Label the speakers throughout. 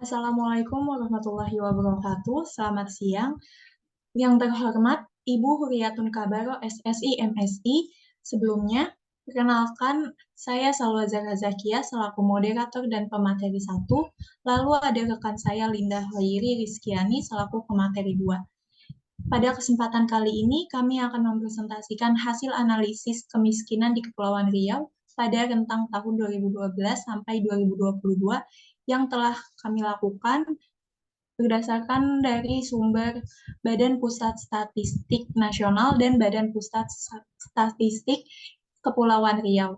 Speaker 1: Assalamualaikum warahmatullahi wabarakatuh. Selamat siang. Yang terhormat Ibu Huriyatun Kabaro SSI MSI. Sebelumnya, perkenalkan saya Salwa Zahra Zakia selaku moderator dan pemateri 1. Lalu ada rekan saya Linda Hoiri Rizkiani selaku pemateri 2. Pada kesempatan kali ini, kami akan mempresentasikan hasil analisis kemiskinan di Kepulauan Riau pada rentang tahun 2012 sampai 2022 yang telah kami lakukan berdasarkan dari sumber Badan Pusat Statistik Nasional dan Badan Pusat Statistik Kepulauan Riau.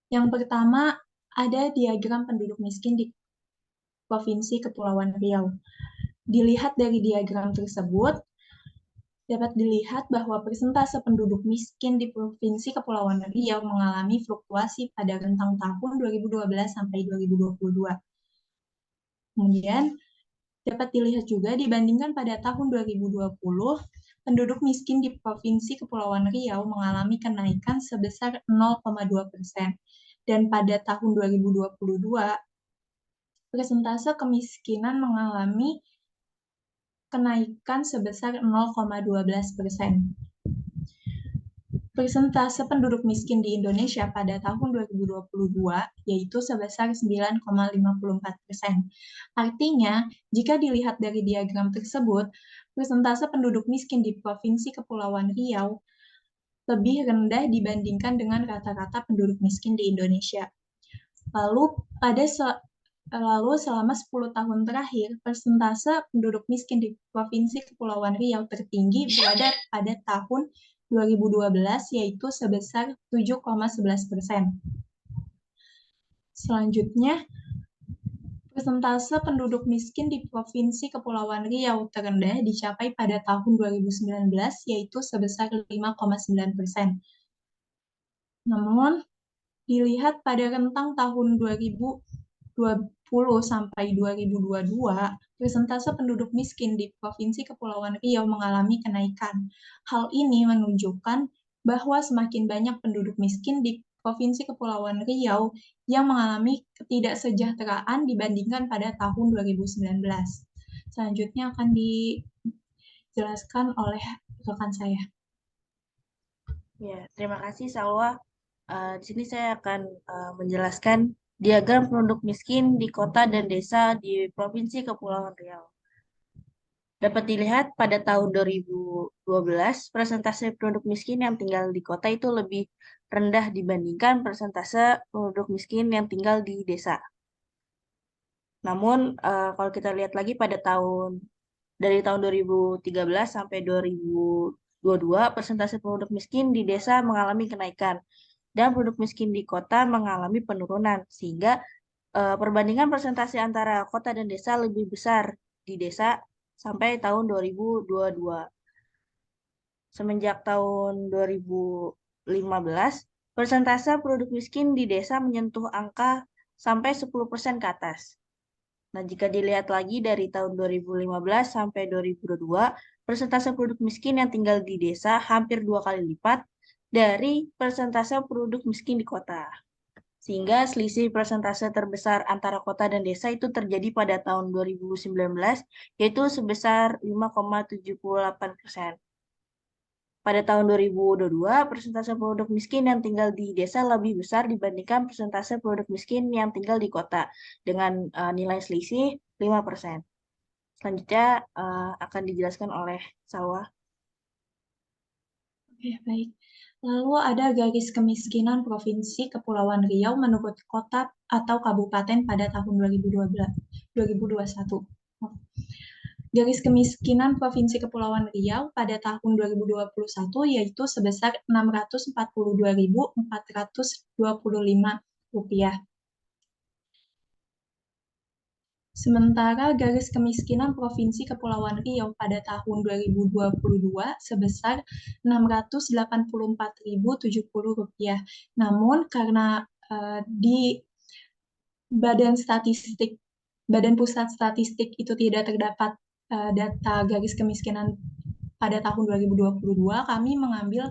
Speaker 1: Yang pertama, ada diagram penduduk miskin di Provinsi Kepulauan Riau. Dilihat dari diagram tersebut, dapat dilihat bahwa persentase penduduk miskin di Provinsi Kepulauan Riau mengalami fluktuasi pada rentang tahun 2012 sampai 2022. Kemudian, dapat dilihat juga dibandingkan pada tahun 2020, penduduk miskin di Provinsi Kepulauan Riau mengalami kenaikan sebesar 0,2%. Dan pada tahun 2022, persentase kemiskinan mengalami kenaikan sebesar 0,12%. Persentase penduduk miskin di Indonesia pada tahun 2022 yaitu sebesar 9,54%. Artinya, jika dilihat dari diagram tersebut, persentase penduduk miskin di Provinsi Kepulauan Riau lebih rendah dibandingkan dengan rata-rata penduduk miskin di Indonesia. Lalu selama 10 tahun terakhir, persentase penduduk miskin di Provinsi Kepulauan Riau tertinggi berada pada tahun 2012, yaitu sebesar 7,11%. Selanjutnya, persentase penduduk miskin di Provinsi Kepulauan Riau terendah dicapai pada tahun 2019, yaitu sebesar 5,9%. Namun, dilihat pada rentang tahun 2020 sampai 2022, persentase penduduk miskin di Provinsi Kepulauan Riau mengalami kenaikan. Hal ini menunjukkan bahwa semakin banyak penduduk miskin di Provinsi Kepulauan Riau yang mengalami ketidaksejahteraan dibandingkan pada tahun 2019. Selanjutnya akan dijelaskan oleh rekan saya.
Speaker 2: Ya, terima kasih Salwa. Di sini saya akan menjelaskan diagram penduduk miskin di kota dan desa di Provinsi Kepulauan Riau. Dapat dilihat pada tahun 2012, persentase penduduk miskin yang tinggal di kota itu lebih rendah dibandingkan persentase penduduk miskin yang tinggal di desa. Namun, kalau kita lihat lagi pada dari tahun 2013 sampai 2022, persentase penduduk miskin di desa mengalami kenaikan dan penduduk miskin di kota mengalami penurunan, sehingga perbandingan persentase antara kota dan desa lebih besar di desa sampai tahun 2022. Semenjak tahun 2015, persentase penduduk miskin di desa menyentuh angka sampai 10% ke atas. Nah, jika dilihat lagi dari tahun 2015 sampai 2022, persentase penduduk miskin yang tinggal di desa hampir 2 kali lipat dari persentase penduduk miskin di kota. Sehingga selisih persentase terbesar antara kota dan desa itu terjadi pada tahun 2019, yaitu sebesar 5,78%. Pada tahun 2022, persentase penduduk miskin yang tinggal di desa lebih besar dibandingkan persentase penduduk miskin yang tinggal di kota, dengan nilai selisih 5%. Selanjutnya akan dijelaskan oleh Salwa.
Speaker 1: Oke, baik. Lalu ada garis kemiskinan Provinsi Kepulauan Riau menurut kota atau kabupaten pada tahun 2021. Garis kemiskinan Provinsi Kepulauan Riau pada tahun 2021 yaitu sebesar Rp642.425. Sementara garis kemiskinan Provinsi Kepulauan Riau pada tahun 2022 sebesar Rp684.070. Namun karena di Badan Pusat Statistik itu tidak terdapat data garis kemiskinan pada tahun 2022, kami mengambil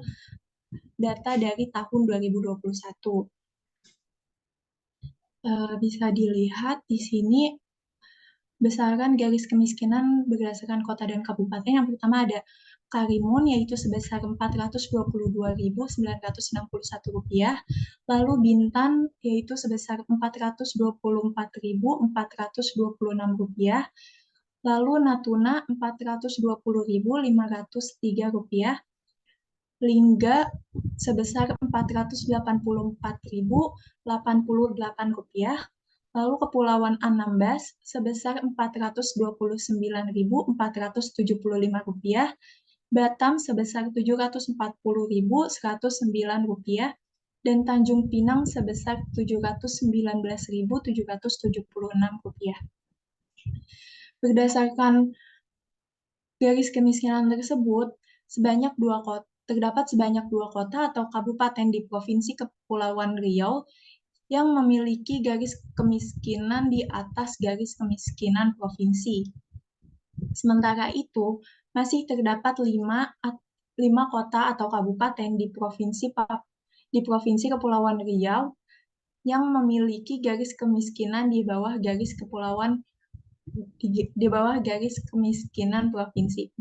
Speaker 1: data dari tahun 2021. Bisa dilihat di sini besaran garis kemiskinan berdasarkan kota dan kabupaten. Yang pertama ada Karimun, yaitu sebesar Rp422.961. Lalu Bintan, yaitu sebesar Rp424.426. Lalu Natuna, Rp420.503. Lingga sebesar Rp484.088. Lalu Kepulauan Anambas sebesar Rp429.475. Batam sebesar Rp740.109. Dan Tanjung Pinang sebesar Rp719.776. Berdasarkan garis kemiskinan tersebut, terdapat sebanyak 2 kota atau kabupaten di Provinsi Kepulauan Riau yang memiliki garis kemiskinan di atas garis kemiskinan provinsi. Sementara itu, masih terdapat 5 kota atau kabupaten di Provinsi Kepulauan Riau yang memiliki garis kemiskinan di bawah garis kemiskinan provinsi.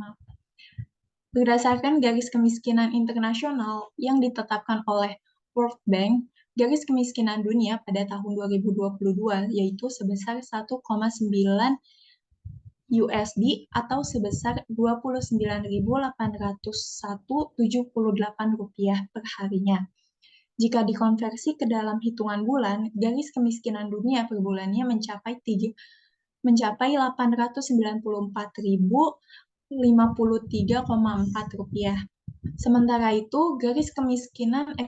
Speaker 1: Berdasarkan garis kemiskinan internasional yang ditetapkan oleh World Bank, garis kemiskinan dunia pada tahun 2022 yaitu sebesar 1,9 USD atau sebesar Rp29.801,78 per harinya. Jika dikonversi ke dalam hitungan bulan, garis kemiskinan dunia per bulannya mencapai Rp894.053,4. Sementara itu, garis kemiskinan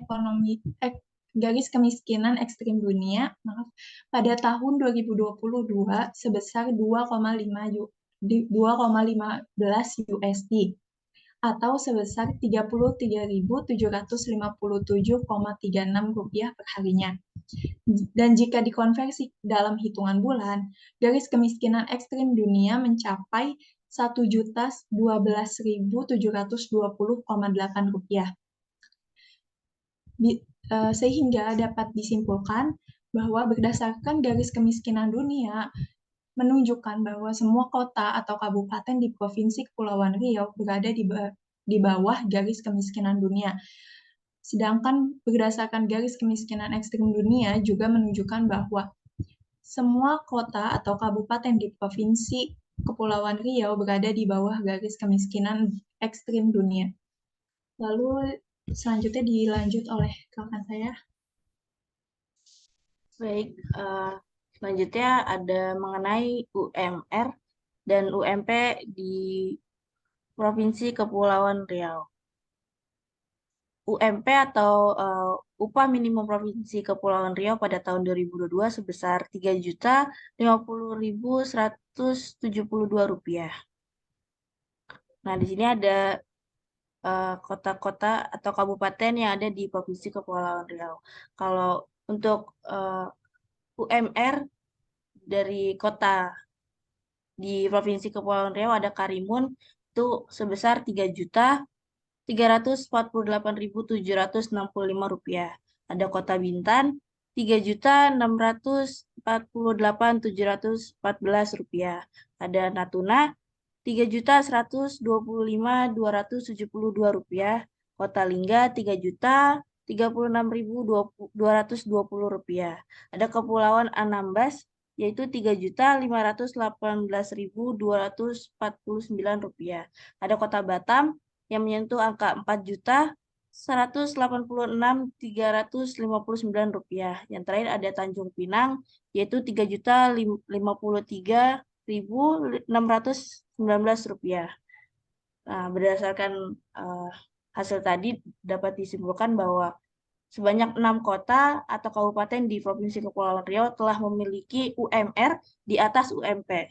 Speaker 1: ekstrim dunia pada tahun 2022 sebesar 2,15 USD atau sebesar Rp33.757,36 per harinya. Dan jika dikonversi dalam hitungan bulan, garis kemiskinan ekstrim dunia mencapai Rp1.012.720,8. Sehingga dapat disimpulkan bahwa berdasarkan garis kemiskinan dunia menunjukkan bahwa semua kota atau kabupaten di Provinsi Kepulauan Riau berada di bawah garis kemiskinan dunia. Sedangkan berdasarkan garis kemiskinan ekstrim dunia juga menunjukkan bahwa semua kota atau kabupaten di Provinsi Kepulauan Riau berada di bawah garis kemiskinan ekstrim dunia. Lalu selanjutnya dilanjut oleh rekan saya.
Speaker 2: Baik, selanjutnya ada mengenai UMR dan UMP di Provinsi Kepulauan Riau. UMP atau upah minimum Provinsi Kepulauan Riau pada tahun 2022 sebesar Rp3.050.172. Nah, di sini ada kota-kota atau kabupaten yang ada di Provinsi Kepulauan Riau. Kalau untuk UMR dari kota di Provinsi Kepulauan Riau ada Karimun itu sebesar Rp3.348.765. Ada Kota Bintan Rp3.648.714. Ada Natuna Rp3.125.272. Kota Lingga Rp3.036.220. Ada Kepulauan Anambas yaitu Rp3.518.249. Ada Kota Batam yang menyentuh angka Rp4.186.359. Yang terakhir ada Tanjung Pinang yaitu Rp3.053.619. Nah, berdasarkan hasil tadi dapat disimpulkan bahwa sebanyak 6 kota atau kabupaten di Provinsi Kepulauan Riau telah memiliki UMR di atas UMP.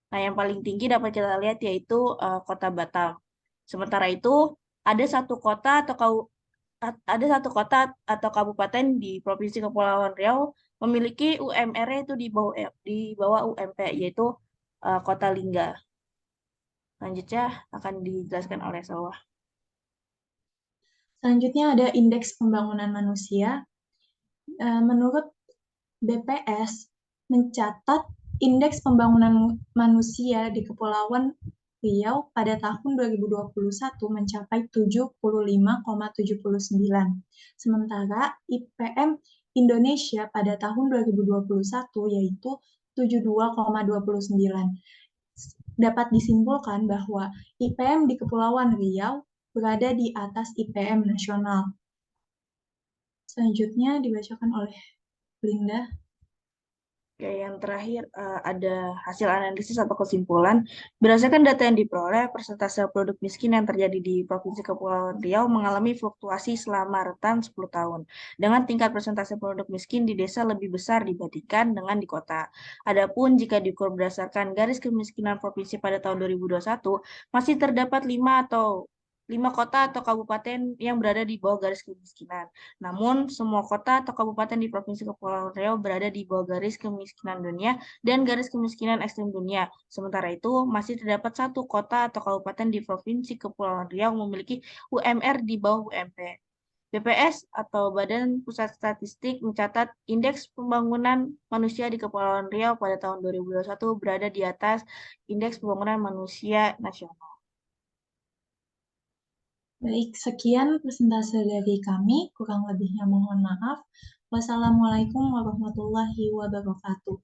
Speaker 2: Nah, yang paling tinggi dapat kita lihat yaitu Kota Batam. Sementara itu, ada satu kota atau kabupaten di Provinsi Kepulauan Riau memiliki UMR-nya itu di bawah UMP, yaitu Kota Lingga. Selanjutnya akan dijelaskan oleh Salwa.
Speaker 1: Selanjutnya ada indeks pembangunan manusia. Menurut BPS mencatat indeks pembangunan manusia di Kepulauan Riau pada tahun 2021 mencapai 75,79. Sementara IPM Indonesia pada tahun 2021 yaitu 72,29. Dapat disimpulkan bahwa IPM di Kepulauan Riau berada di atas IPM nasional. Selanjutnya dibacakan oleh Linda.
Speaker 2: Oke, yang terakhir ada hasil analisis atau kesimpulan. Berdasarkan data yang diperoleh, persentase penduduk miskin yang terjadi di Provinsi Kepulauan Riau mengalami fluktuasi selama rentan 10 tahun, dengan tingkat persentase penduduk miskin di desa lebih besar dibandingkan dengan di kota. Adapun jika diukur berdasarkan garis kemiskinan provinsi pada tahun 2021, masih terdapat 5 kota atau kabupaten yang berada di bawah garis kemiskinan. Namun, semua kota atau kabupaten di Provinsi Kepulauan Riau berada di bawah garis kemiskinan dunia dan garis kemiskinan ekstrim dunia. Sementara itu, masih terdapat 1 kota atau kabupaten di Provinsi Kepulauan Riau memiliki UMR di bawah UMP. BPS atau Badan Pusat Statistik mencatat indeks pembangunan manusia di Kepulauan Riau pada tahun 2021 berada di atas indeks pembangunan manusia nasional.
Speaker 1: Baik, sekian persentase dari kami. Kurang lebihnya mohon maaf. Wassalamualaikum warahmatullahi wabarakatuh.